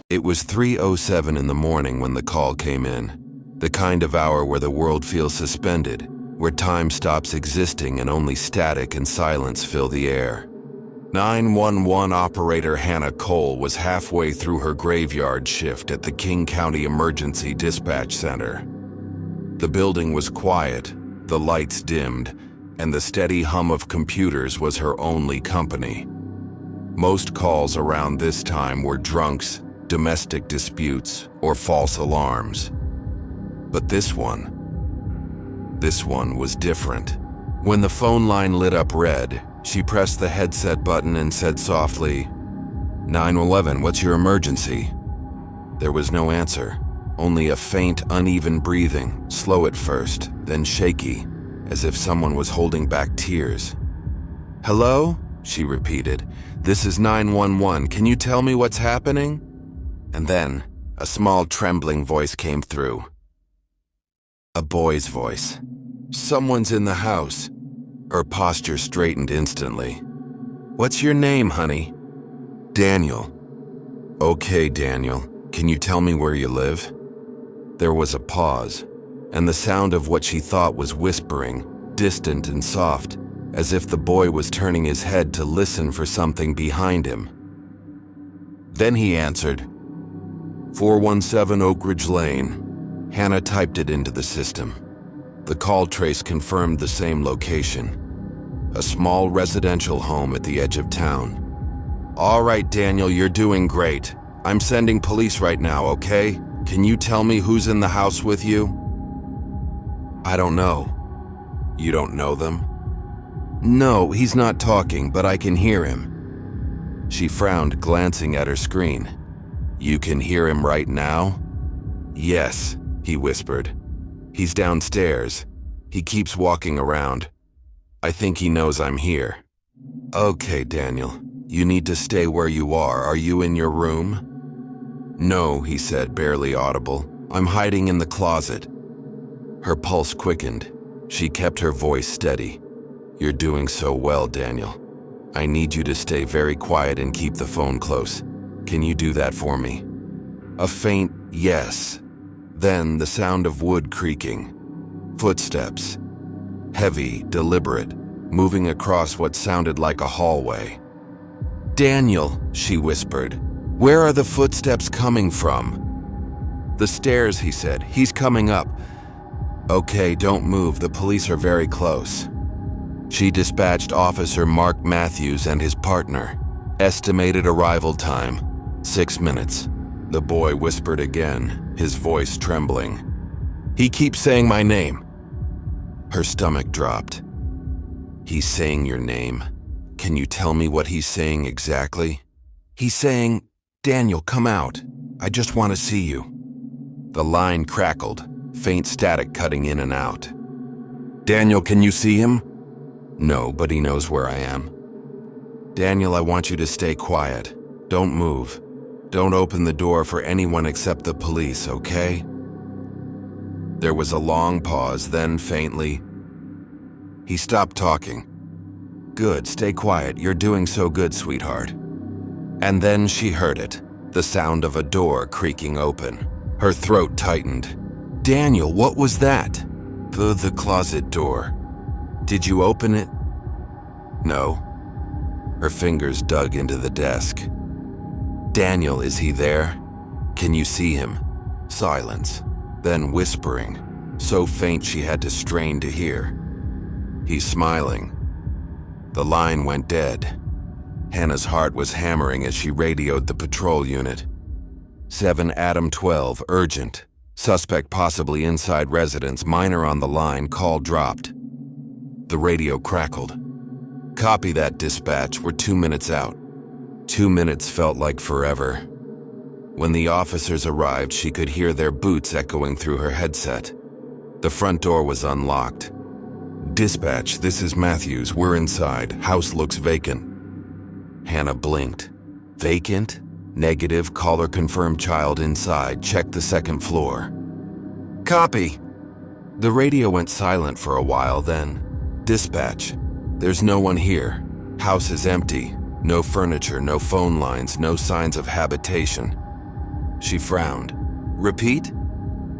It was 3:07 in the morning when the call came in. The kind of hour where the world feels suspended, where time stops existing and only static and silence fill the air. 911 operator Hannah Cole was halfway through her graveyard shift at the King County Emergency Dispatch Center. The building was quiet, the lights dimmed, and the steady hum of computers was her only company. Most calls around this time were drunks, domestic disputes, or false alarms. But this one was different. When the phone line lit up red, she pressed the headset button and said softly, 911, what's your emergency? There was no answer, only a faint, uneven breathing, slow at first, then shaky, as if someone was holding back tears. Hello? She repeated. This is 911. Can you tell me what's happening? And then, a small trembling voice came through. A boy's voice. Someone's in the house. Her posture straightened instantly. What's your name, honey? Daniel. Okay, Daniel. Can you tell me where you live? There was a pause, and the sound of what she thought was whispering, distant and soft, as if the boy was turning his head to listen for something behind him. Then he answered, 417 Oak Ridge Lane. Hannah typed it into the system. The call trace confirmed the same location. A small residential home at the edge of town. All right, Daniel, you're doing great. I'm sending police right now, okay? Can you tell me who's in the house with you? I don't know. You don't know them? No, he's not talking, but I can hear him. She frowned, glancing at her screen. You can hear him right now? Yes, he whispered. He's downstairs. He keeps walking around. I think he knows I'm here. Okay, Daniel. You need to stay where you are. Are you in your room? No, he said, barely audible. I'm hiding in the closet. Her pulse quickened. She kept her voice steady. You're doing so well, Daniel. I need you to stay very quiet and keep the phone close. Can you do that for me? A faint yes. Then the sound of wood creaking. Footsteps. Heavy, deliberate, moving across what sounded like a hallway. Daniel, she whispered. Where are the footsteps coming from? The stairs, he said. He's coming up. Okay, don't move. The police are very close. She dispatched Officer Mark Matthews and his partner. Estimated arrival time, 6 minutes. The boy whispered again, his voice trembling. He keeps saying my name. Her stomach dropped. He's saying your name. Can you tell me what he's saying exactly? He's saying, Daniel, come out. I just want to see you. The line crackled, faint static cutting in and out. Daniel, can you see him? No, but he knows where I am. Daniel, I want you to stay quiet. Don't move. Don't open the door for anyone except the police, okay? There was a long pause, then faintly, he stopped talking. Good, stay quiet. You're doing so good, sweetheart. And then she heard it, the sound of a door creaking open. Her throat tightened. Daniel, what was that? The closet door. Did you open it? No. Her fingers dug into the desk. Daniel, is he there? Can you see him? Silence. Then whispering, so faint she had to strain to hear. He's smiling. The line went dead. Hannah's heart was hammering as she radioed the patrol unit. 7 Adam 12, urgent. Suspect possibly inside residence, minor on the line, call dropped. The radio crackled. Copy that, dispatch, we're 2 minutes out. 2 minutes felt like forever. When the officers arrived, she could hear their boots echoing through her headset. The front door was unlocked. Dispatch, this is Matthews. We're inside. House looks vacant. Hannah blinked. Vacant? Negative. Caller confirmed child inside. Check the second floor. Copy. The radio went silent for a while, then. Dispatch, there's no one here. House is empty. No furniture, no phone lines, no signs of habitation. She frowned. Repeat?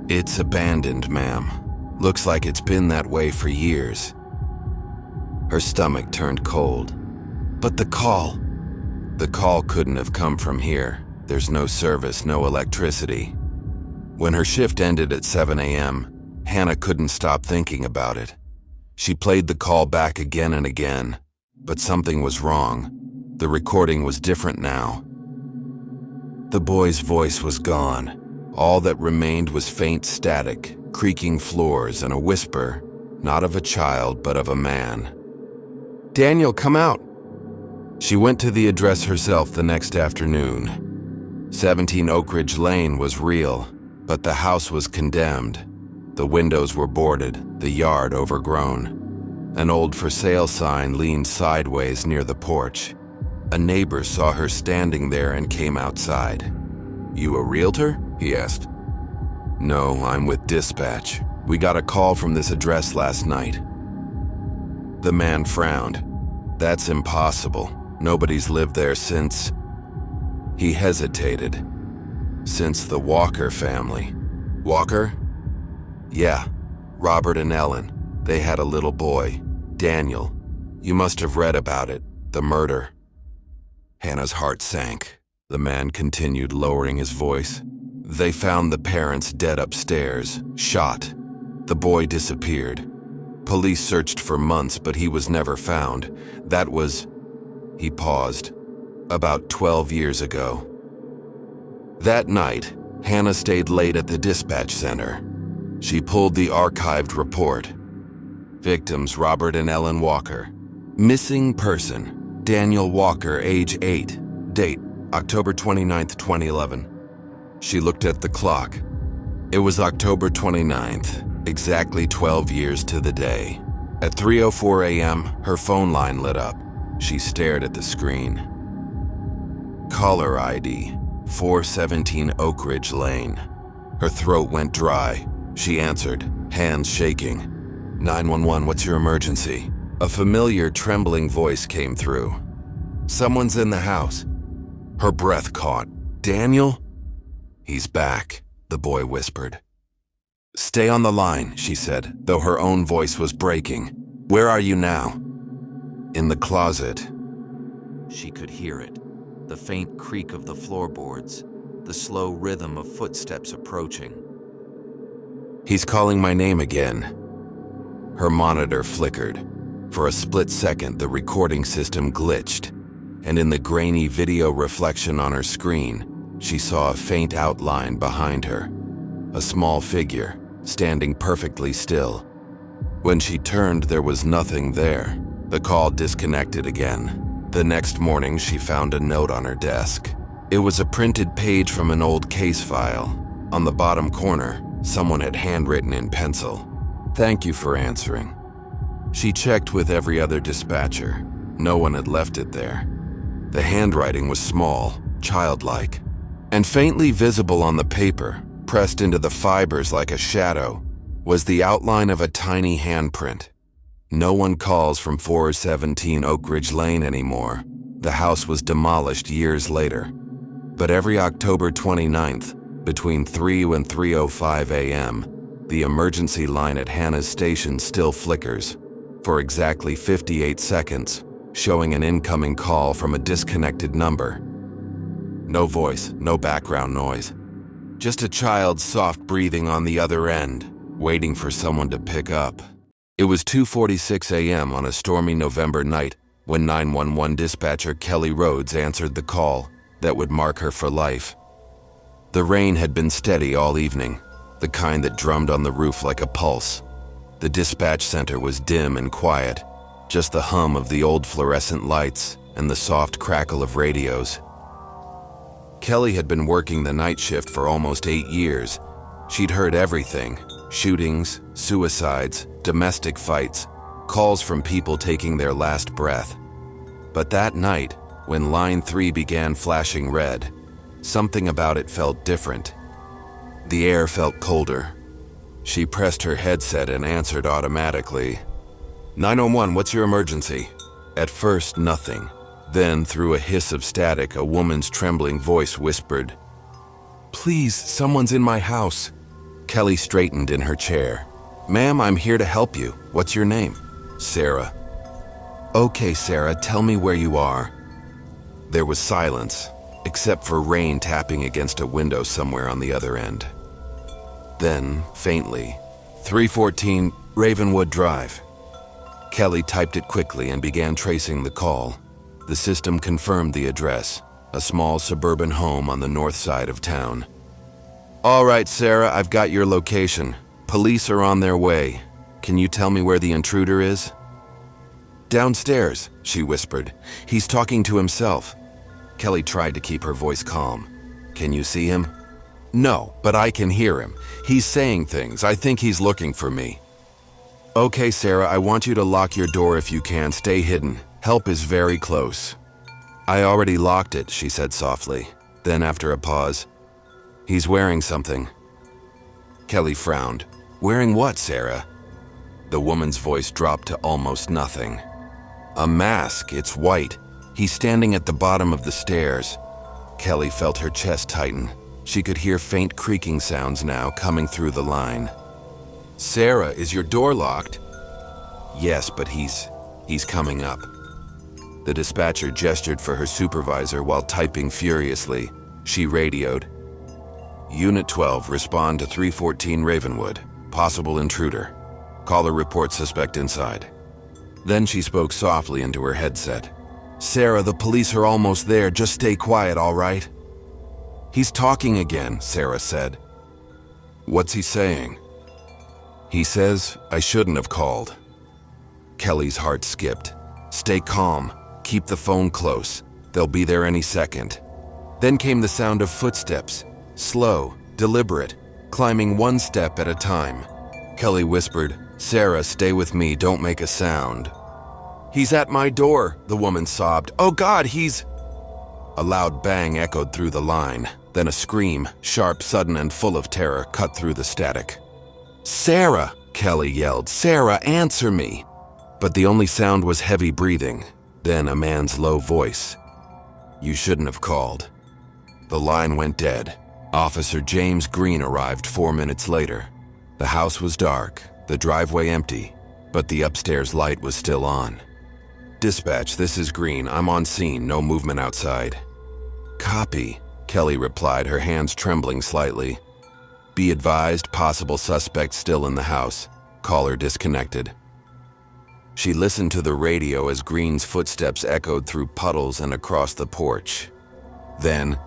It's abandoned, ma'am. Looks like it's been that way for years. Her stomach turned cold. But the call. The call couldn't have come from here. There's no service, no electricity. When her shift ended at 7 a.m., Hannah couldn't stop thinking about it. She played the call back again and again, but something was wrong. The recording was different now. The boy's voice was gone. All that remained was faint static, creaking floors, and a whisper, not of a child, but of a man. Daniel, come out. She went to the address herself the next afternoon. 17 Oak Ridge Lane was real, but the house was condemned. The windows were boarded, the yard overgrown. An old for sale sign leaned sideways near the porch. A neighbor saw her standing there and came outside. You a realtor? He asked. No, I'm with dispatch. We got a call from this address last night. The man frowned. That's impossible. Nobody's lived there since... He hesitated. Since the Walker family. Walker? Yeah, Robert and Ellen. They had a little boy, Daniel. You must have read about it, the murder. Hannah's heart sank. The man continued, lowering his voice. They found the parents dead upstairs, shot. The boy disappeared. Police searched for months, but he was never found. That was... He paused. About 12 years ago. That night, Hannah stayed late at the dispatch center. She pulled the archived report. Victims Robert and Ellen Walker. Missing person, Daniel Walker, age 8. Date, October 29th, 2011. She looked at the clock. It was October 29th, exactly 12 years to the day. At 3:04 a.m., her phone line lit up. She stared at the screen. Caller ID, 417 Oak Ridge Lane. Her throat went dry. She answered, hands shaking. 911, what's your emergency? A familiar, trembling voice came through. Someone's in the house. Her breath caught. Daniel? He's back, the boy whispered. Stay on the line, she said, though her own voice was breaking. Where are you now? In the closet. She could hear it. The faint creak of the floorboards. The slow rhythm of footsteps approaching. He's calling my name again. Her monitor flickered. For a split second, the recording system glitched, and in the grainy video reflection on her screen, she saw a faint outline behind her. A small figure, standing perfectly still. When she turned, there was nothing there. The call disconnected again. The next morning, she found a note on her desk. It was a printed page from an old case file. On the bottom corner, someone had handwritten in pencil, "Thank you for answering." She checked with every other dispatcher. No one had left it there. The handwriting was small, childlike, and faintly visible on the paper, pressed into the fibers like a shadow, was the outline of a tiny handprint. No one calls from 417 Oak Ridge Lane anymore. The house was demolished years later. But every October 29th, between 3 and 3:05 a.m., the emergency line at Hannah's station still flickers, for exactly 58 seconds, showing an incoming call from a disconnected number. No voice, no background noise. Just a child's soft breathing on the other end, waiting for someone to pick up. It was 2:46 a.m. on a stormy November night when 911 dispatcher Kelly Rhodes answered the call that would mark her for life. The rain had been steady all evening, the kind that drummed on the roof like a pulse. The dispatch center was dim and quiet, just the hum of the old fluorescent lights and the soft crackle of radios. Kelly had been working the night shift for almost 8 years. She'd heard everything: shootings, suicides, domestic fights, calls from people taking their last breath. But that night, when Line 3 began flashing red, something about it felt different. The air felt colder. She pressed her headset and answered automatically. 911, what's your emergency? At first, nothing. Then, through a hiss of static, a woman's trembling voice whispered, Please, someone's in my house. Kelly straightened in her chair. Ma'am, I'm here to help you. What's your name? Sarah. Okay, Sarah, tell me where you are. There was silence, except for rain tapping against a window somewhere on the other end. Then, faintly, 314 Ravenwood Drive. Kelly typed it quickly and began tracing the call. The system confirmed the address, a small suburban home on the north side of town. All right, Sarah, I've got your location. Police are on their way. Can you tell me where the intruder is? Downstairs, she whispered. He's talking to himself. Kelly tried to keep her voice calm. Can you see him? No, but I can hear him. He's saying things. I think he's looking for me. Okay, Sarah, I want you to lock your door if you can. Stay hidden. Help is very close. I already locked it, she said softly. Then, after a pause, he's wearing something. Kelly frowned. Wearing what, Sarah? The woman's voice dropped to almost nothing. A mask, it's white. He's standing at the bottom of the stairs. Kelly felt her chest tighten. She could hear faint creaking sounds now coming through the line. Sarah, is your door locked? Yes, but he's coming up. The dispatcher gestured for her supervisor while typing furiously. She radioed. Unit 12, respond to 314 Ravenwood. Possible intruder. Caller report suspect inside. Then she spoke softly into her headset. Sarah, the police are almost there. Just stay quiet, all right? He's talking again, Sarah said. What's he saying? He says, I shouldn't have called. Kelly's heart skipped. Stay calm. Keep the phone close. They'll be there any second. Then came the sound of footsteps. Slow, deliberate, climbing one step at a time. Kelly whispered, Sarah, stay with me. Don't make a sound. He's at my door, the woman sobbed. Oh God, he's... A loud bang echoed through the line. Then a scream, sharp, sudden, and full of terror, cut through the static. Sarah, Kelly yelled. Sarah, answer me. But the only sound was heavy breathing. Then a man's low voice. You shouldn't have called. The line went dead. Officer James Green arrived 4 minutes later. The house was dark, the driveway empty, but the upstairs light was still on. Dispatch, this is Green. I'm on scene, no movement outside. Copy, Kelly replied, her hands trembling slightly. Be advised, possible suspect still in the house. Caller disconnected. She listened to the radio as Green's footsteps echoed through puddles and across the porch. Then,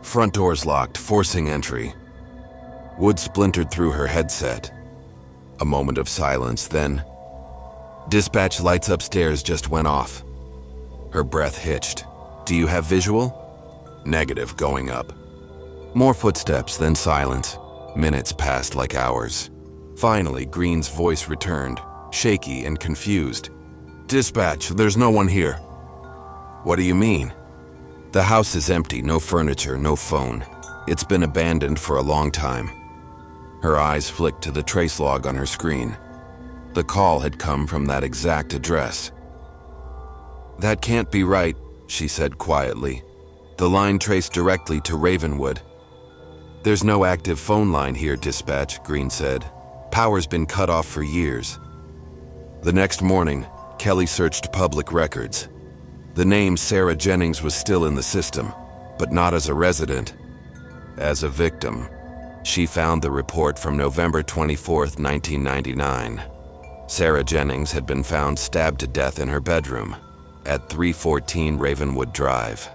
front doors locked, forcing entry. Wood splintered through her headset. A moment of silence, then, dispatch lights upstairs just went off. Her breath hitched. Do you have visual? Negative, going up. More footsteps, then silence. Minutes passed like hours. Finally, Green's voice returned, shaky and confused. Dispatch, there's no one here. What do you mean? The house is empty, no furniture, no phone. It's been abandoned for a long time. Her eyes flicked to the trace log on her screen. The call had come from that exact address. That can't be right, she said quietly. The line traced directly to Ravenwood. There's no active phone line here, dispatch, Green said. Power's been cut off for years. The next morning, Kelly searched public records. The name Sarah Jennings was still in the system, but not as a resident, as a victim. She found the report from November 24, 1999. Sarah Jennings had been found stabbed to death in her bedroom at 314 Ravenwood Drive.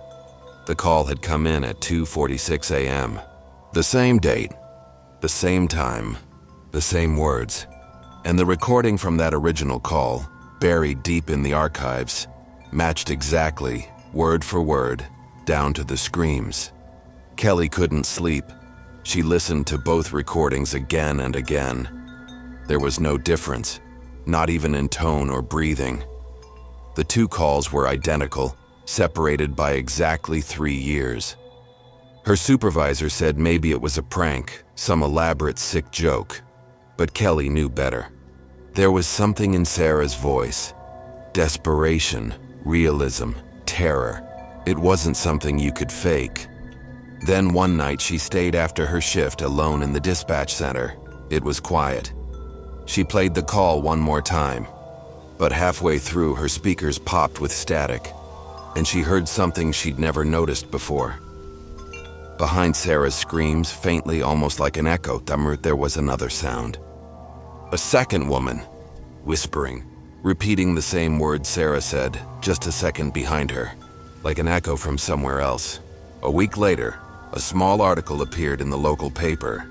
The call had come in at 2:46 a.m. The same date, the same time, the same words. And the recording from that original call, buried deep in the archives, matched exactly, word for word, down to the screams. Kelly couldn't sleep. She listened to both recordings again and again. There was no difference, not even in tone or breathing. The two calls were identical, separated by exactly 3 years. Her supervisor said maybe it was a prank, some elaborate sick joke. But Kelly knew better. There was something in Sarah's voice. Desperation, realism, terror. It wasn't something you could fake. Then one night she stayed after her shift alone in the dispatch center. It was quiet. She played the call one more time, but halfway through her speakers popped with static, and she heard something she'd never noticed before. Behind Sarah's screams, faintly almost like an echo, there was another sound. A second woman, whispering, repeating the same words Sarah said just a second behind her, like an echo from somewhere else. A week later, a small article appeared in the local paper.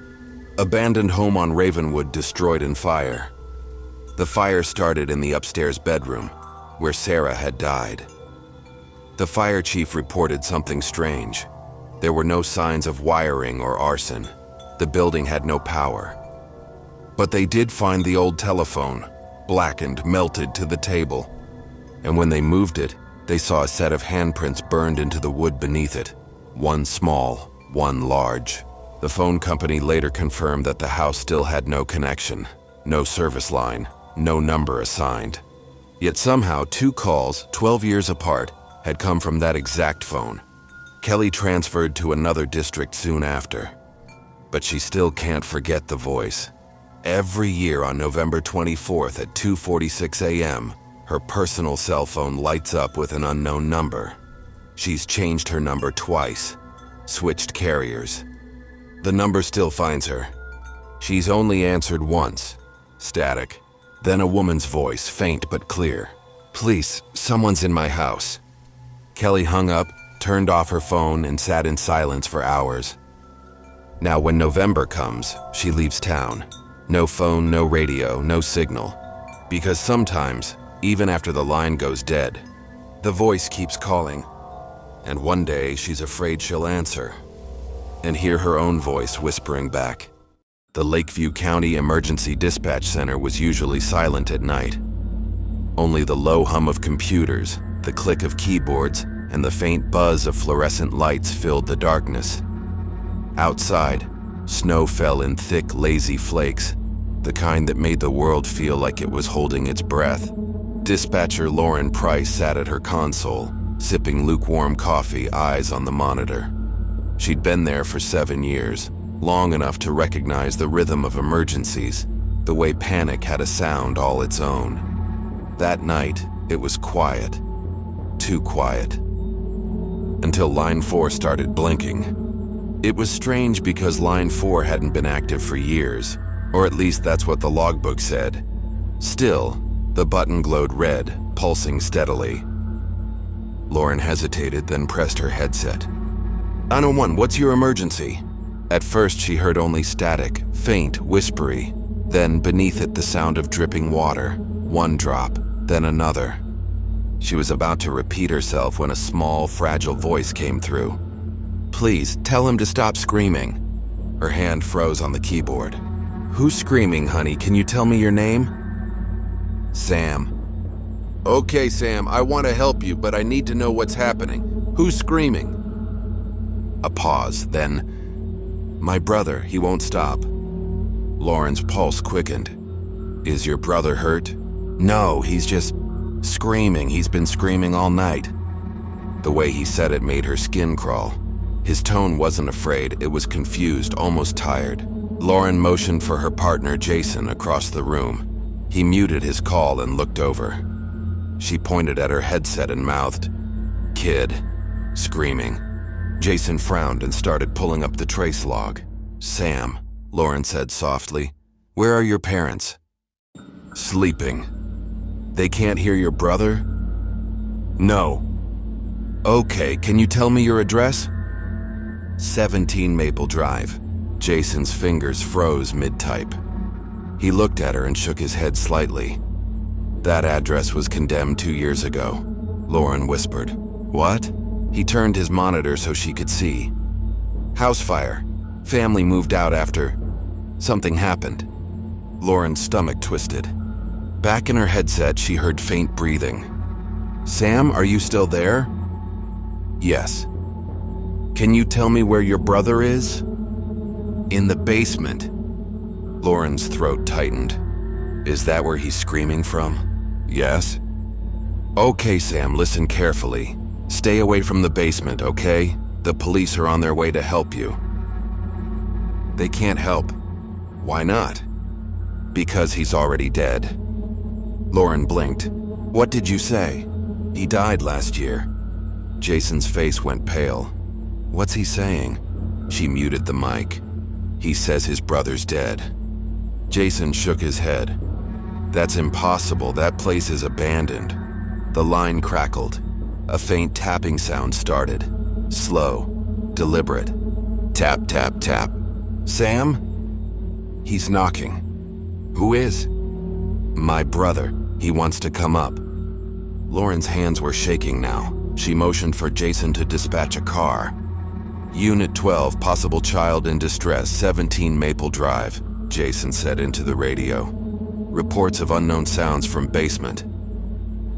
Abandoned home on Ravenwood destroyed in fire. The fire started in the upstairs bedroom, where Sarah had died. The fire chief reported something strange. There were no signs of wiring or arson. The building had no power. But they did find the old telephone, blackened, melted to the table. And when they moved it, they saw a set of handprints burned into the wood beneath it. One small, one large. The phone company later confirmed that the house still had no connection, no service line, no number assigned. Yet somehow 2 calls, 12 years apart, had come from that exact phone. Kelly transferred to another district soon after. But she still can't forget the voice. Every year on November 24th at 2:46 a.m., her personal cell phone lights up with an unknown number. She's changed her number twice, switched carriers. The number still finds her. She's only answered once, static. Then a woman's voice, faint but clear. "Please, someone's in my house." Kelly hung up, turned off her phone, and sat in silence for hours. Now when November comes, she leaves town. No phone, no radio, no signal. Because sometimes, even after the line goes dead, the voice keeps calling. And one day she's afraid she'll answer and hear her own voice whispering back. The Lakeview County Emergency Dispatch Center was usually silent at night. Only the low hum of computers, the click of keyboards, and the faint buzz of fluorescent lights filled the darkness. Outside, snow fell in thick, lazy flakes, the kind that made the world feel like it was holding its breath. Dispatcher Lauren Price sat at her console, sipping lukewarm coffee, eyes on the monitor. She'd been there for 7 years, long enough to recognize the rhythm of emergencies, the way panic had a sound all its own. That night, it was quiet. Too quiet. Until Line 4 started blinking. It was strange because Line 4 hadn't been active for years, or at least that's what the logbook said. Still, the button glowed red, pulsing steadily. Lauren hesitated, then pressed her headset. 911, what's your emergency? At first, she heard only static, faint, whispery. Then, beneath it, the sound of dripping water. One drop, then another. She was about to repeat herself when a small, fragile voice came through. "Please, tell him to stop screaming." Her hand froze on the keyboard. "Who's screaming, honey? Can you tell me your name?" "Sam." "Okay, Sam, I want to help you, but I need to know what's happening. Who's screaming?" A pause, then, "My brother, he won't stop." Lauren's pulse quickened. "Is your brother hurt?" "No, he's just screaming. He's been screaming all night." The way he said it made her skin crawl. His tone wasn't afraid, it was confused, almost tired. Lauren motioned for her partner, Jason, across the room. He muted his call and looked over. She pointed at her headset and mouthed, "Kid," screaming. Jason frowned and started pulling up the trace log. "Sam," Lauren said softly, "where are your parents?" "Sleeping." "They can't hear your brother?" "No." "Okay, can you tell me your address?" 17 Maple Drive. Jason's fingers froze mid-type. He looked at her and shook his head slightly. "That address was condemned 2 years ago," Lauren whispered. "What?" He turned his monitor so she could see. "House fire. Family moved out after something happened." Lauren's stomach twisted. Back in her headset, she heard faint breathing. "Sam, are you still there?" "Yes." "Can you tell me where your brother is?" "In the basement." Lauren's throat tightened. "Is that where he's screaming from?" "Yes." "Okay, Sam, listen carefully. Stay away from the basement, okay? The police are on their way to help you." "They can't help." "Why not?" "Because he's already dead." Lauren blinked. "What did you say?" "He died last year." Jason's face went pale. "What's he saying?" She muted the mic. "He says his brother's dead." Jason shook his head. "That's impossible. That place is abandoned." The line crackled. A faint tapping sound started. Slow, deliberate. Tap, tap, tap. "Sam?" "He's knocking." "Who is?" "My brother. He wants to come up." Lauren's hands were shaking now. She motioned for Jason to dispatch a car. "Unit 12, possible child in distress, 17 Maple Drive," Jason said into the radio. "Reports of unknown sounds from basement."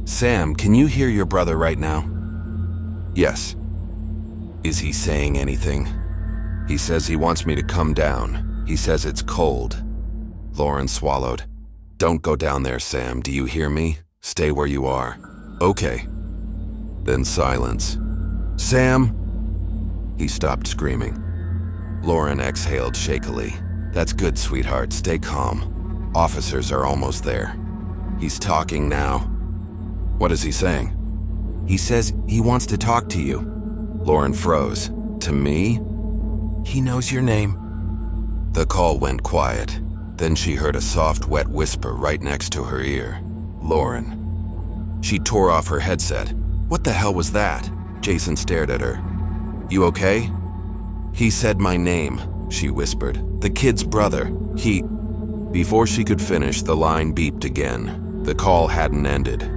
"Sam, can you hear your brother right now?" "Yes." "Is he saying anything?" "He says he wants me to come down. He says it's cold." Lauren swallowed. "Don't go down there, Sam. Do you hear me? Stay where you are." "Okay." Then silence. "Sam!" He stopped screaming. Lauren exhaled shakily. "That's good, sweetheart. Stay calm. Officers are almost there." "He's talking now." "What is he saying?" "He says he wants to talk to you." Lauren froze. "To me?" "He knows your name." The call went quiet. Then she heard a soft, wet whisper right next to her ear. "Lauren." She tore off her headset. "What the hell was that?" Jason stared at her. "You okay?" "He said my name," she whispered. "The kid's brother. He..." Before she could finish, the line beeped again. The call hadn't ended.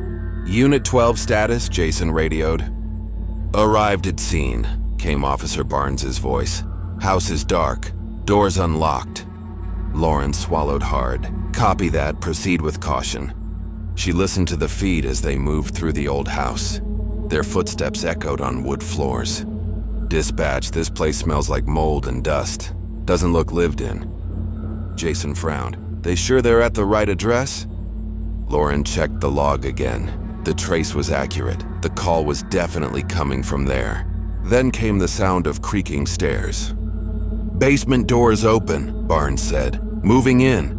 "Unit 12 status," Jason radioed. "Arrived at scene," came Officer Barnes's voice. "House is dark. Doors unlocked." Lauren swallowed hard. "Copy that. Proceed with caution." She listened to the feed as they moved through the old house. Their footsteps echoed on wood floors. "Dispatch, this place smells like mold and dust. Doesn't look lived in." Jason frowned. "They sure they're at the right address?" Lauren checked the log again. The trace was accurate. The call was definitely coming from there. Then came the sound of creaking stairs. "Basement doors open," Barnes said. "Moving in."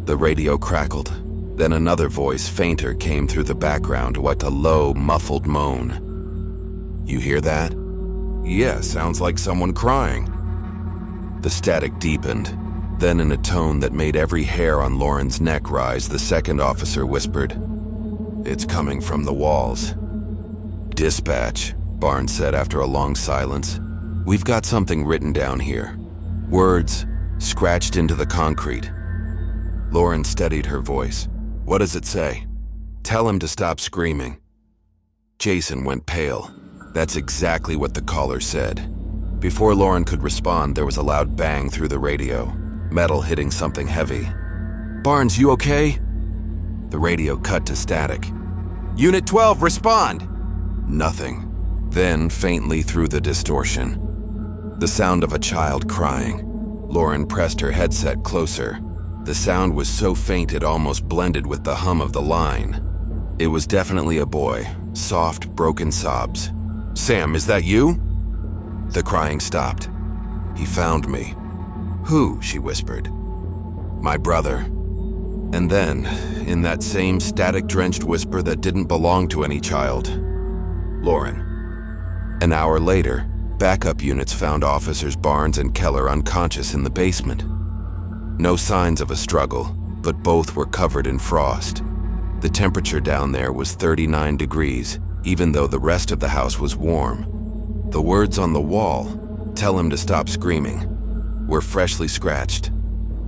The radio crackled. Then another voice, fainter, came through the background, what a low, muffled moan. "You hear that?" "Yeah, sounds like someone crying." The static deepened. Then in a tone that made every hair on Lauren's neck rise, the second officer whispered, "It's coming from the walls." "Dispatch," Barnes said after a long silence. "We've got something written down here. Words scratched into the concrete." Lauren steadied her voice. "What does it say?" "Tell him to stop screaming." Jason went pale. That's exactly what the caller said. Before Lauren could respond, there was a loud bang through the radio, metal hitting something heavy. "Barnes, you okay?" The radio cut to static. "Unit 12, respond!" Nothing. Then, faintly through the distortion, the sound of a child crying. Lauren pressed her headset closer. The sound was so faint it almost blended with the hum of the line. It was definitely a boy, soft, broken sobs. "Sam, is that you?" The crying stopped. "He found me." "Who?" she whispered. "My brother." And then, in that same static-drenched whisper that didn't belong to any child, "Lauren." An hour later, backup units found Officers Barnes and Keller unconscious in the basement. No signs of a struggle, but both were covered in frost. The temperature down there was 39 degrees, even though the rest of the house was warm. The words on the wall, "Tell him to stop screaming," were freshly scratched.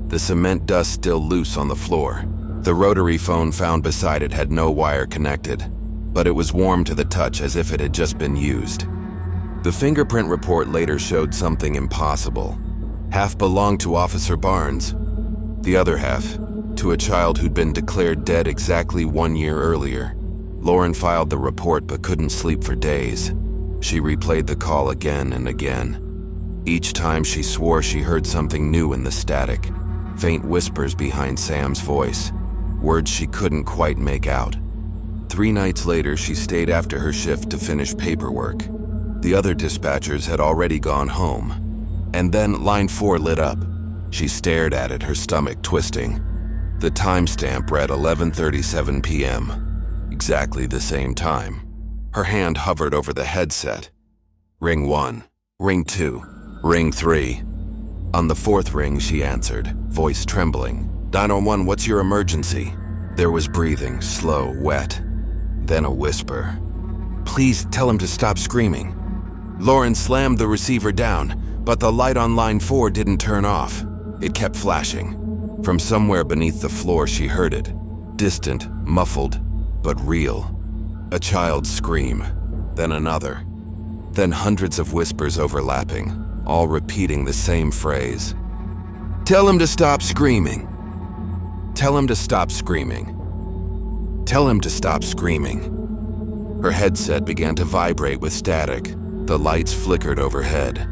The cement dust still loose on the floor. The rotary phone found beside it had no wire connected, but it was warm to the touch as if it had just been used. The fingerprint report later showed something impossible. Half belonged to Officer Barnes, the other half to a child who'd been declared dead exactly 1 year earlier. Lauren filed the report but couldn't sleep for days. She replayed the call again and again. Each time she swore she heard something new in the static, faint whispers behind Sam's voice, words she couldn't quite make out. 3 nights later, she stayed after her shift to finish paperwork. The other dispatchers had already gone home. And then line 4 lit up. She stared at it, her stomach twisting. The timestamp read 11:37 p.m. Exactly the same time. Her hand hovered over the headset. Ring 1, ring 2, ring 3. On the 4th ring, she answered, voice trembling. 911, what's your emergency? There was breathing, slow, wet. Then a whisper. Please tell him to stop screaming. Lauren slammed the receiver down, but the light on line 4 didn't turn off. It kept flashing. From somewhere beneath the floor, she heard it. Distant, muffled, but real. A child's scream, then another. Then hundreds of whispers overlapping, all repeating the same phrase. Tell him to stop screaming. Tell him to stop screaming. Tell him to stop screaming. Her headset began to vibrate with static. The lights flickered overhead.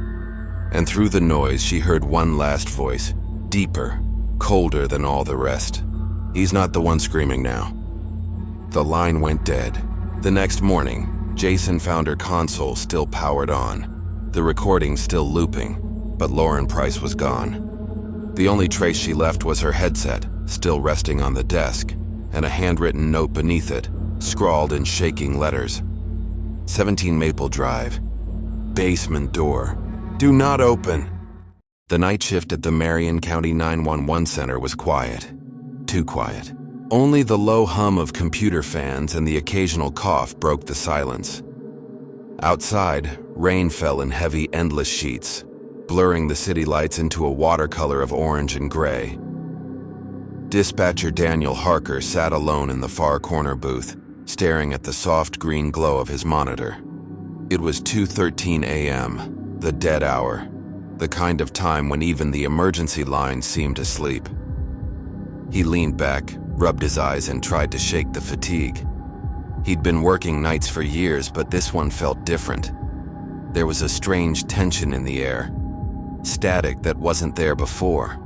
And through the noise, she heard one last voice, deeper, colder than all the rest. He's not the one screaming now. The line went dead. The next morning, Jason found her console still powered on, the recording still looping, but Lauren Price was gone. The only trace she left was her headset, still resting on the desk, and a handwritten note beneath it, scrawled in shaking letters. 17 Maple Drive. Basement door. Do not open. The night shift at the Marion County 911 Center was quiet. Too quiet. Only the low hum of computer fans and the occasional cough broke the silence. Outside, rain fell in heavy, endless sheets, blurring the city lights into a watercolor of orange and gray. Dispatcher Daniel Harker sat alone in the far corner booth, staring at the soft green glow of his monitor. It was 2:13 a.m., the dead hour, the kind of time when even the emergency lines seemed asleep. He leaned back, rubbed his eyes, and tried to shake the fatigue. He'd been working nights for years, but this one felt different. There was a strange tension in the air, static that wasn't there before.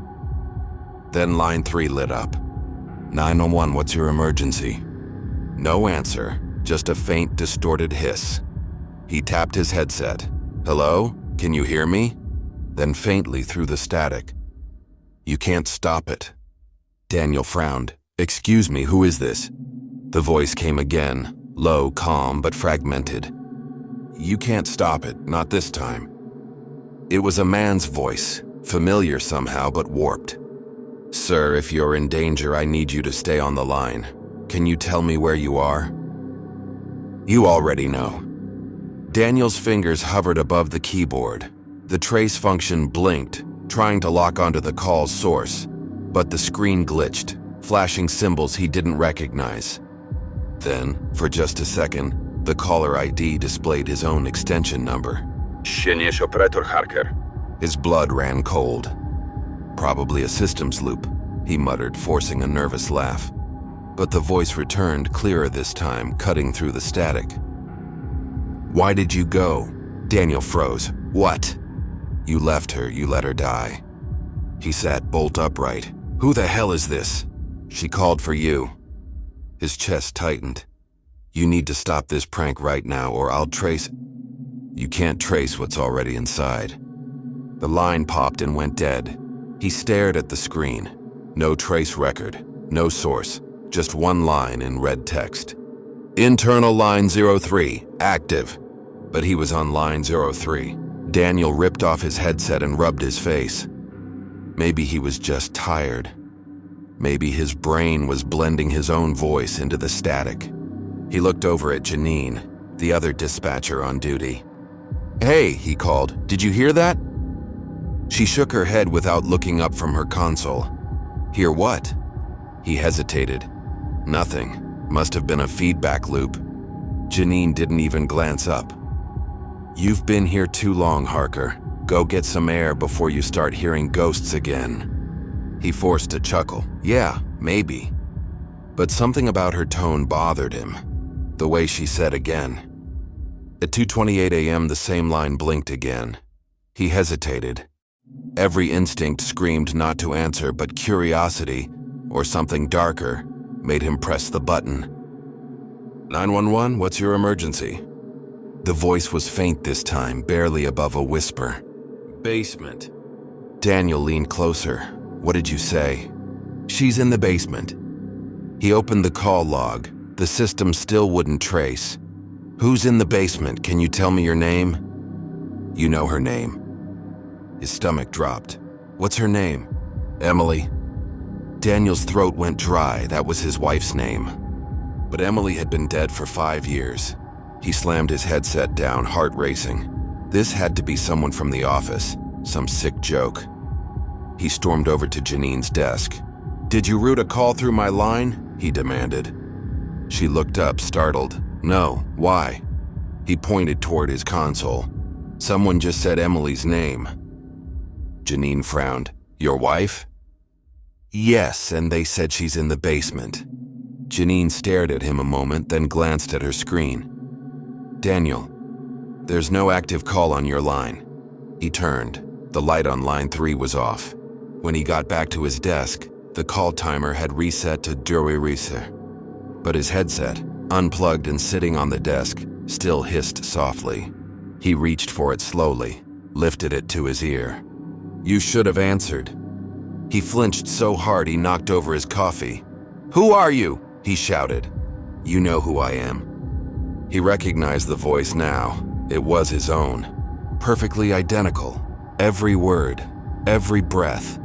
Then line 3 lit up. 911, what's your emergency? No answer, just a faint, distorted hiss. He tapped his headset. Hello? Can you hear me? Then faintly through the static. You can't stop it. Daniel frowned. Excuse me, who is this? The voice came again, low, calm, but fragmented. You can't stop it, not this time. It was a man's voice, familiar somehow, but warped. Sir, if you're in danger, I need you to stay on the line. Can you tell me where you are? You already know. Daniel's fingers hovered above the keyboard. The trace function blinked, trying to lock onto the call's source, but the screen glitched, flashing symbols he didn't recognize. Then, for just a second, the caller ID displayed his own extension number. Shinish Operator Harker. His blood ran cold. Probably a systems loop, he muttered, forcing a nervous laugh. But the voice returned, clearer this time, cutting through the static. Why did you go? Daniel froze. What? You left her, you let her die. He sat bolt upright. Who the hell is this? She called for you. His chest tightened. You need to stop this prank right now, or I'll trace... You can't trace what's already inside. The line popped and went dead. He stared at the screen. No trace record, no source, just one line in red text. Internal line 03, active. But he was on line 03. Daniel ripped off his headset and rubbed his face. Maybe he was just tired. Maybe his brain was blending his own voice into the static. He looked over at Janine, the other dispatcher on duty. Hey, he called, did you hear that? She shook her head without looking up from her console. Hear what? He hesitated. Nothing. Must have been a feedback loop. Janine didn't even glance up. You've been here too long, Harker. Go get some air before you start hearing ghosts again. He forced a chuckle. Yeah, maybe. But something about her tone bothered him. The way she said again. At 2:28 a.m., the same line blinked again. He hesitated. Every instinct screamed not to answer, but curiosity, or something darker, made him press the button. 911, what's your emergency? The voice was faint this time, barely above a whisper. "Basement." Daniel leaned closer. "What did you say?" "She's in the basement." He opened the call log. The system still wouldn't trace. "Who's in the basement? Can you tell me your name?" "You know her name." His stomach dropped. "What's her name?" "Emily." Daniel's throat went dry. That was his wife's name. But Emily had been dead for 5 years. He slammed his headset down, heart racing. This had to be someone from the office, some sick joke. He stormed over to Janine's desk. "Did you route a call through my line?" he demanded. She looked up, startled. "No, why?" He pointed toward his console. "Someone just said Emily's name." Janine frowned. "Your wife?" "Yes, and they said she's in the basement." Janine stared at him a moment, then glanced at her screen. "Daniel, there's no active call on your line." He turned. The light on line 3 was off. When he got back to his desk, the call timer had reset to Duririse. But his headset, unplugged and sitting on the desk, still hissed softly. He reached for it slowly, lifted it to his ear. "You should have answered." He flinched so hard he knocked over his coffee. "Who are you?" he shouted. "You know who I am." He recognized the voice now. It was his own. Perfectly identical. Every word, every breath,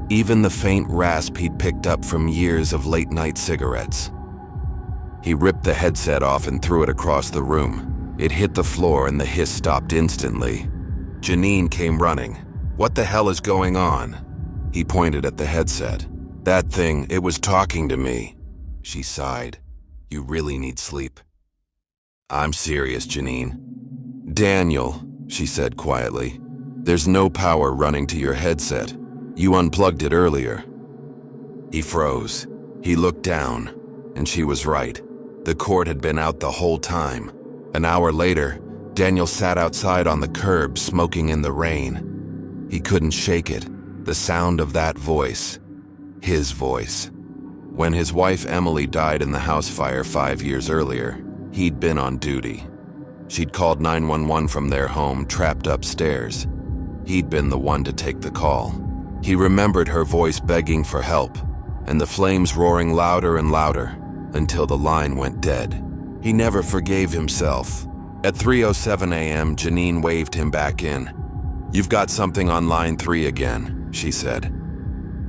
even the faint rasp he'd picked up from years of late-night cigarettes. He ripped the headset off and threw it across the room. It hit the floor and the hiss stopped instantly. Janine came running. "What the hell is going on?" He pointed at the headset. "That thing, it was talking to me." She sighed. "You really need sleep." "I'm serious, Janine." "Daniel," she said quietly, "there's no power running to your headset. You unplugged it earlier." He froze. He looked down, and she was right. The cord had been out the whole time. An hour later, Daniel sat outside on the curb, smoking in the rain. He couldn't shake it. The sound of that voice. His voice. When his wife Emily died in the house fire 5 years earlier, he'd been on duty. She'd called 911 from their home, trapped upstairs. He'd been the one to take the call. He remembered her voice begging for help, and the flames roaring louder and louder, until the line went dead. He never forgave himself. At 3:07 a.m., Janine waved him back in. "You've got something on line 3 again," she said.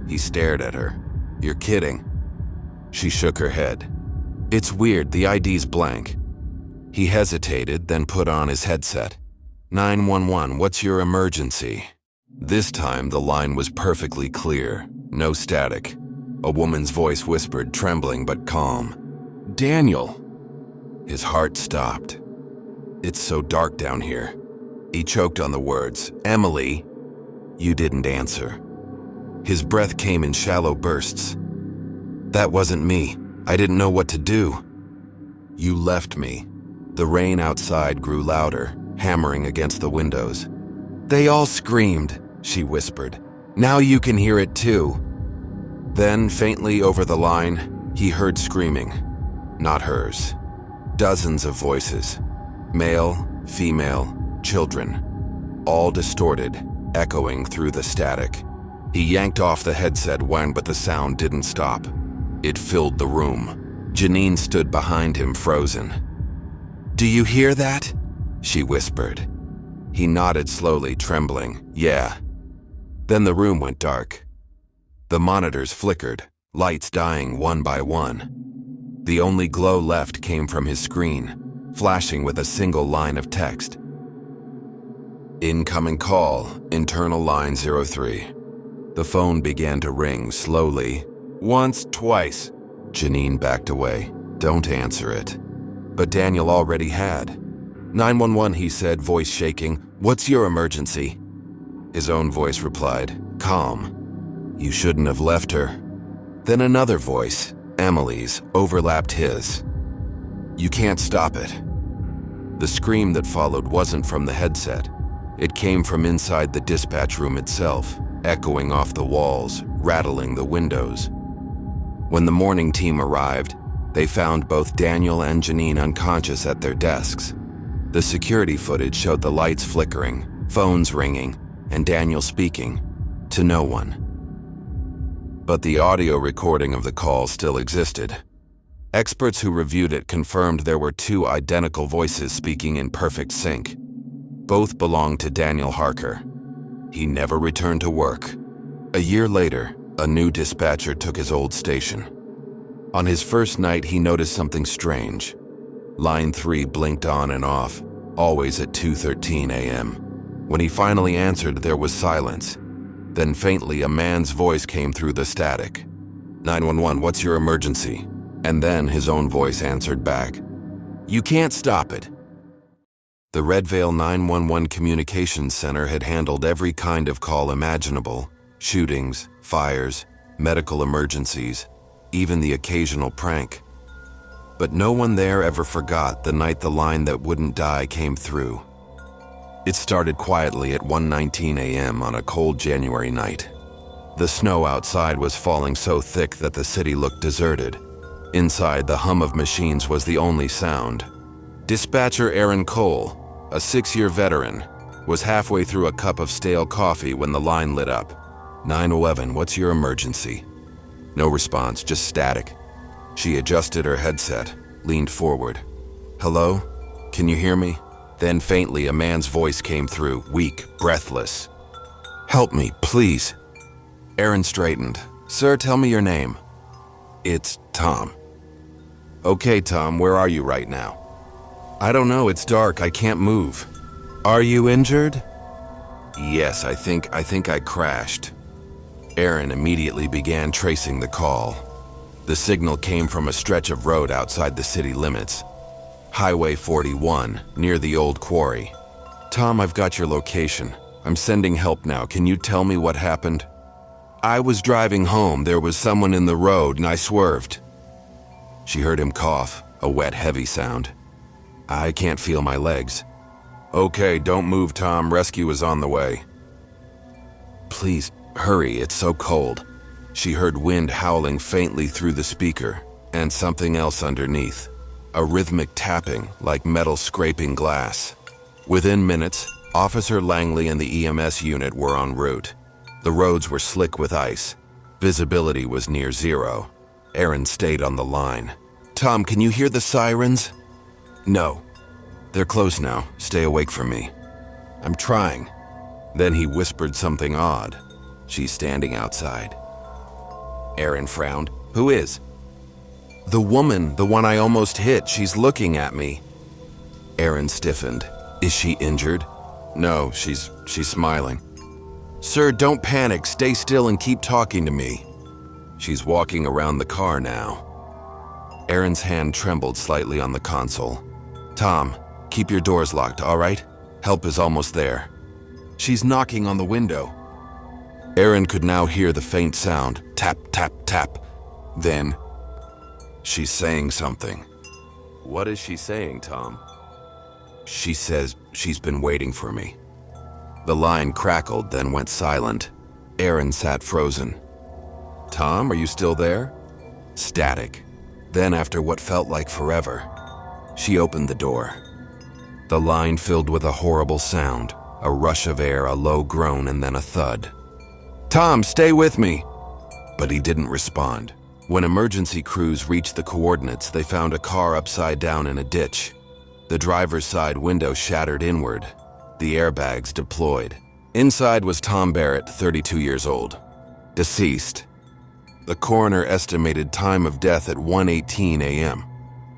He stared at her. "You're kidding." She shook her head. "It's weird, the ID's blank." He hesitated, then put on his headset. 911, what's your emergency?" This time the line was perfectly clear, no static. A woman's voice whispered, trembling but calm. "Daniel." His heart stopped. "It's so dark down here." He choked on the words. "Emily." "You didn't answer." His breath came in shallow bursts. "That wasn't me. I didn't know what to do." "You left me." The rain outside grew louder, hammering against the windows. "They all screamed," she whispered. "Now you can hear it too." Then, faintly over the line, he heard screaming. Not hers. Dozens of voices. Male, female, children. All distorted, echoing through the static. He yanked off the headset but the sound didn't stop. It filled the room. Janine stood behind him, frozen. "Do you hear that?" she whispered. He nodded slowly, trembling. "Yeah." Then the room went dark. The monitors flickered, lights dying one by one. The only glow left came from his screen, flashing with a single line of text. "Incoming call, internal line 03. The phone began to ring slowly. Once, twice. Janine backed away. "Don't answer it." But Daniel already had. 911, he said, voice shaking. "What's your emergency?" His own voice replied, calm. "You shouldn't have left her." Then another voice, Emily's, overlapped his. "You can't stop it." The scream that followed wasn't from the headset. It came from inside the dispatch room itself, echoing off the walls, rattling the windows. When the morning team arrived, they found both Daniel and Janine unconscious at their desks. The security footage showed the lights flickering, phones ringing, and Daniel speaking to no one. But the audio recording of the call still existed. Experts who reviewed it confirmed there were two identical voices speaking in perfect sync. Both belonged to Daniel Harker. He never returned to work. A year later, a new dispatcher took his old station. On his first night, he noticed something strange. Line 3 blinked on and off, always at 2:13 a.m. When he finally answered, there was silence. Then faintly, a man's voice came through the static. 911, what's your emergency? And then his own voice answered back, you can't stop it. The Redvale 911 Communications Center had handled every kind of call imaginable: shootings, fires, medical emergencies, even the occasional prank. But no one there ever forgot the night the line that wouldn't die came through. It started quietly at 1:19 a.m. on a cold January night. The snow outside was falling so thick that the city looked deserted. Inside, the hum of machines was the only sound. Dispatcher Aaron Cole, a 6-year veteran, was halfway through a cup of stale coffee when the line lit up. 911, what's your emergency? No response, just static. She adjusted her headset, leaned forward. Hello? Can you hear me? Then faintly, a man's voice came through, weak, breathless. Help me, please. Aaron straightened. Sir, tell me your name. It's Tom. Okay, Tom, where are you right now? I don't know, it's dark, I can't move. Are you injured? Yes, I think I crashed. Aaron immediately began tracing the call. The signal came from a stretch of road outside the city limits. Highway 41, near the old quarry. Tom, I've got your location. I'm sending help now. Can you tell me what happened? I was driving home. There was someone in the road and I swerved. She heard him cough, a wet, heavy sound. I can't feel my legs. Okay, don't move, Tom. Rescue is on the way. Please, hurry, it's so cold. She heard wind howling faintly through the speaker, and something else underneath. A rhythmic tapping, like metal scraping glass. Within minutes, Officer Langley and the EMS unit were en route. The roads were slick with ice. Visibility was near zero. Aaron stayed on the line. Tom, can you hear the sirens? No. They're close now. Stay awake from me. I'm trying. Then he whispered something odd. She's standing outside. Aaron frowned. Who is? The woman, the one I almost hit. She's looking at me. Aaron stiffened. Is she injured? No, she's smiling. Sir, don't panic. Stay still and keep talking to me. She's walking around the car now. Aaron's hand trembled slightly on the console. Tom, keep your doors locked, all right? Help is almost there. She's knocking on the window. Aaron could now hear the faint sound, tap, tap, tap. Then, she's saying something. What is she saying, Tom? She says she's been waiting for me. The line crackled, then went silent. Aaron sat frozen. Tom, are you still there? Static. Then, after what felt like forever, she opened the door. The line filled with a horrible sound, a rush of air, a low groan, and then a thud. Tom, stay with me! But he didn't respond. When emergency crews reached the coordinates, they found a car upside down in a ditch. The driver's side window shattered inward. The airbags deployed. Inside was Tom Barrett, 32 years old. Deceased. The coroner estimated time of death at 1:18 a.m.,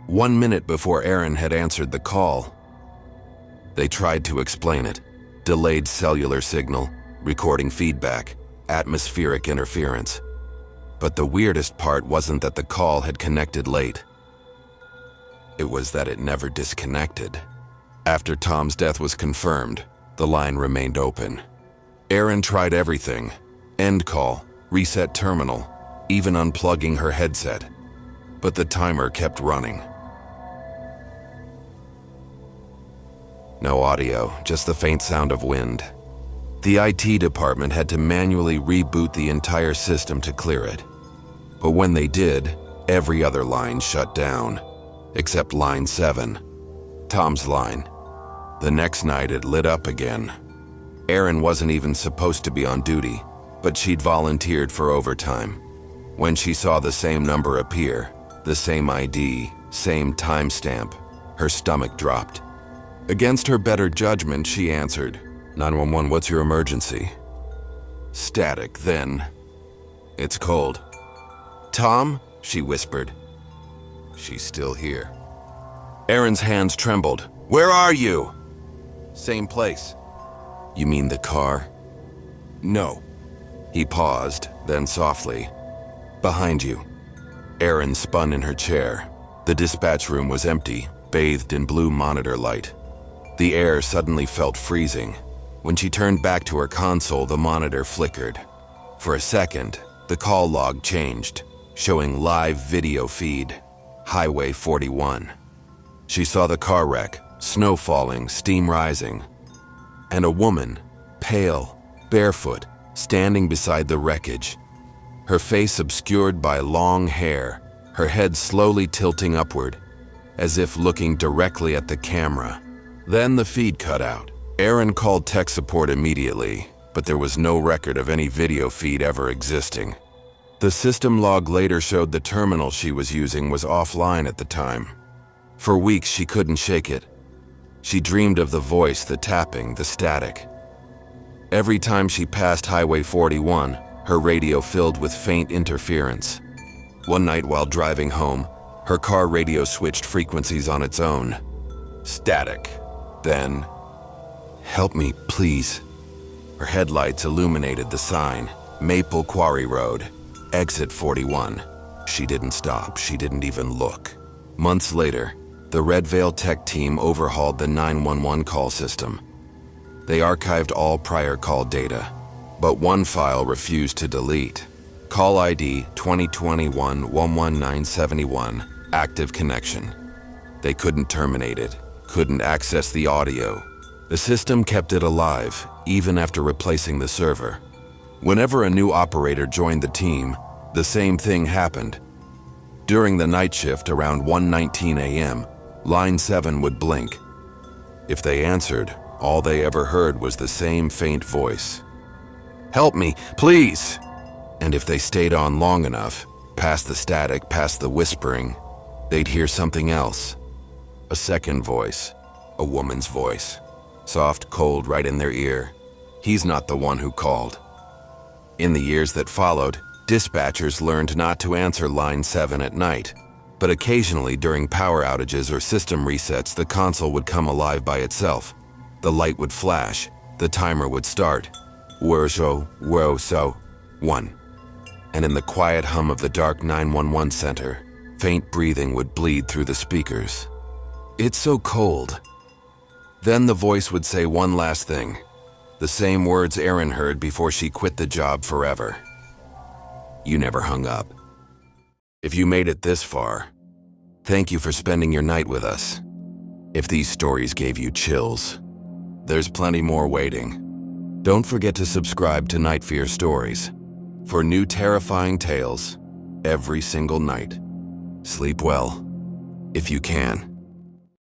1 minute before Aaron had answered the call. They tried to explain it. Delayed cellular signal, recording feedback, atmospheric interference. But the weirdest part wasn't that the call had connected late. It was that it never disconnected. After Tom's death was confirmed, the line remained open. Aaron tried everything. End call, reset terminal, even unplugging her headset. But the timer kept running. No audio, just the faint sound of wind. The IT department had to manually reboot the entire system to clear it. But when they did, every other line shut down, except line 7, Tom's line. The next night it lit up again. Erin wasn't even supposed to be on duty, but she'd volunteered for overtime. When she saw the same number appear, the same ID, same timestamp, her stomach dropped. Against her better judgment, she answered, "911, what's your emergency?" Static then. "It's cold." "Tom?" she whispered. "She's still here." Erin's hands trembled. "Where are you?" "Same place." "You mean the car?" "No." He paused, then softly, "Behind you." Erin spun in her chair. The dispatch room was empty, bathed in blue monitor light. The air suddenly felt freezing. When she turned back to her console, the monitor flickered. For a second, the call log changed, showing live video feed, Highway 41. She saw the car wreck, snow falling, steam rising, and a woman, pale, barefoot, standing beside the wreckage. Her face obscured by long hair, her head slowly tilting upward, as if looking directly at the camera. Then the feed cut out. Erin called tech support immediately, but there was no record of any video feed ever existing. The system log later showed the terminal she was using was offline at the time. For weeks she couldn't shake it. She dreamed of the voice, the tapping, the static. Every time she passed Highway 41, her radio filled with faint interference. One night while driving home, her car radio switched frequencies on its own. Static. Then, "Help me, please." Her headlights illuminated the sign, Maple Quarry Road, exit 41. She didn't stop, she didn't even look. Months later, the Red Veil tech team overhauled the 911 call system. They archived all prior call data, but one file refused to delete. Call ID 2021-11971, active connection. They couldn't terminate it, couldn't access the audio. The system kept it alive, even after replacing the server. Whenever a new operator joined the team, the same thing happened. During the night shift around 1:19 a.m., Line 7 would blink. If they answered, all they ever heard was the same faint voice. "Help me, please!" And if they stayed on long enough, past the static, past the whispering, they'd hear something else. A second voice, a woman's voice. Soft, cold, right in their ear. He's not the one who called. In the years that followed, dispatchers learned not to answer Line 7 at night, but occasionally during power outages or system resets, the console would come alive by itself. The light would flash, the timer would start. So, 1. And in the quiet hum of the dark 911 center, faint breathing would bleed through the speakers. "It's so cold." Then the voice would say one last thing, the same words Erin heard before she quit the job forever. You never hung up. If you made it this far, thank you for spending your night with us. If these stories gave you chills, there's plenty more waiting. Don't forget to subscribe to NightFear Stories for new terrifying tales every single night. Sleep well, if you can.